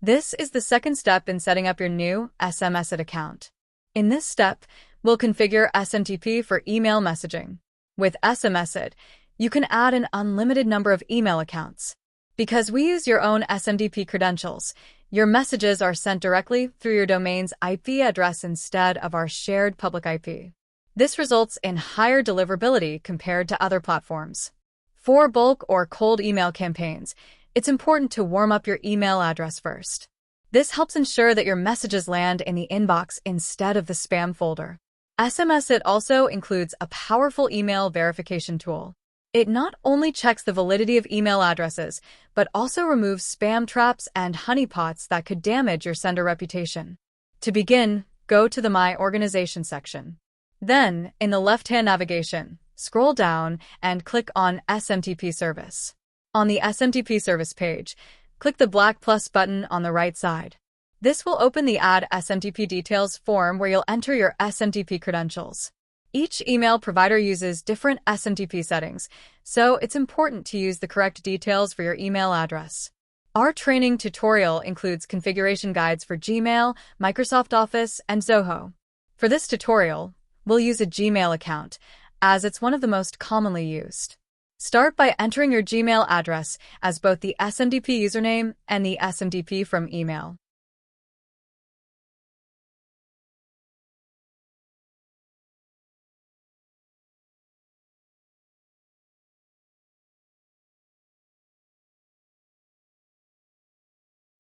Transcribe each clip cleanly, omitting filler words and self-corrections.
This is the second step in setting up your new SMS-iT account. In this step, we'll configure SMTP for email messaging. With SMS-iT, you can add an unlimited number of email accounts. Because we use your own SMTP credentials, your messages are sent directly through your domain's IP address instead of our shared public IP. This results in higher deliverability compared to other platforms. For bulk or cold email campaigns, it's important to warm up your email address first. This helps ensure that your messages land in the inbox instead of the spam folder. SMS-iT also includes a powerful email verification tool. It not only checks the validity of email addresses, but also removes spam traps and honeypots that could damage your sender reputation. To begin, go to the My Organization section. Then, in the left-hand navigation, scroll down and click on SMTP Service. On the SMTP Service page, click the black plus button on the right side. This will open the Add SMTP Details form where you'll enter your SMTP credentials. Each email provider uses different SMTP settings, so it's important to use the correct details for your email address. Our training tutorial includes configuration guides for Gmail, Microsoft Office, and Zoho. For this tutorial, we'll use a Gmail account, as it's one of the most commonly used. Start by entering your Gmail address as both the SMTP username and the SMTP from email.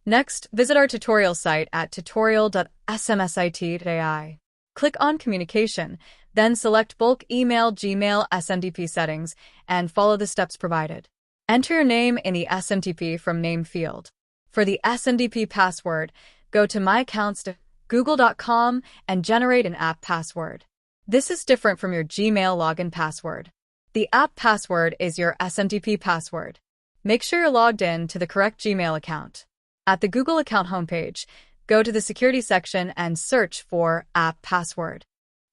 Next, visit our tutorial site at tutorial.sms-it.ai. Click on Communication, then select Bulk Email Gmail SMTP settings and follow the steps provided. Enter your name in the SMTP From Name field. For the SMTP password, go to My Accounts to google.com and generate an app password. This is different from your Gmail login password. The app password is your SMTP password. Make sure you're logged in to the correct Gmail account. At the Google account homepage, go to the Security section and search for App Password.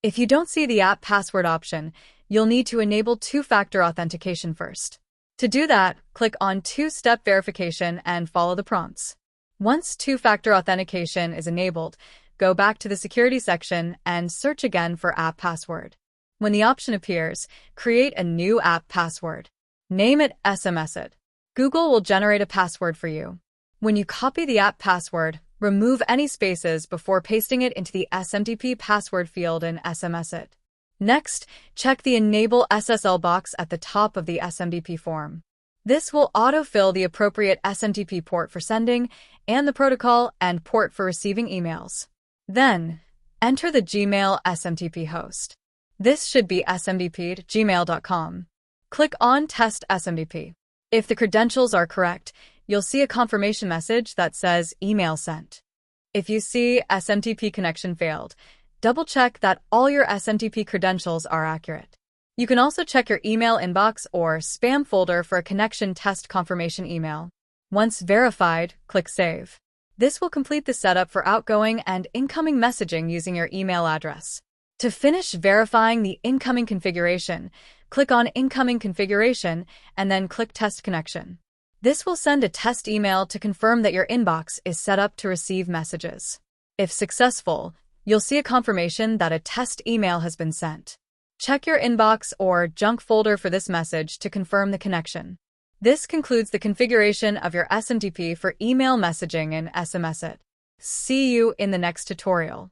If you don't see the App Password option, you'll need to enable Two-Factor Authentication first. To do that, click on Two-Step Verification and follow the prompts. Once Two-Factor Authentication is enabled, go back to the Security section and search again for App Password. When the option appears, create a new app password. Name it SMS-iT. Google will generate a password for you. When you copy the app password, remove any spaces before pasting it into the SMTP password field in SMS-iT. Next, check the Enable SSL box at the top of the SMTP form. This will autofill the appropriate SMTP port for sending and the protocol and port for receiving emails. Then, enter the Gmail SMTP host. This should be smtp@gmail.com. Click on Test SMTP. If the credentials are correct, you'll see a confirmation message that says Email Sent. If you see SMTP connection failed, double-check that all your SMTP credentials are accurate. You can also check your email inbox or spam folder for a connection test confirmation email. Once verified, click Save. This will complete the setup for outgoing and incoming messaging using your email address. To finish verifying the incoming configuration, click on Incoming Configuration and then click Test Connection. This will send a test email to confirm that your inbox is set up to receive messages. If successful, you'll see a confirmation that a test email has been sent. Check your inbox or junk folder for this message to confirm the connection. This concludes the configuration of your SMTP for email messaging in SMS-iT. See you in the next tutorial.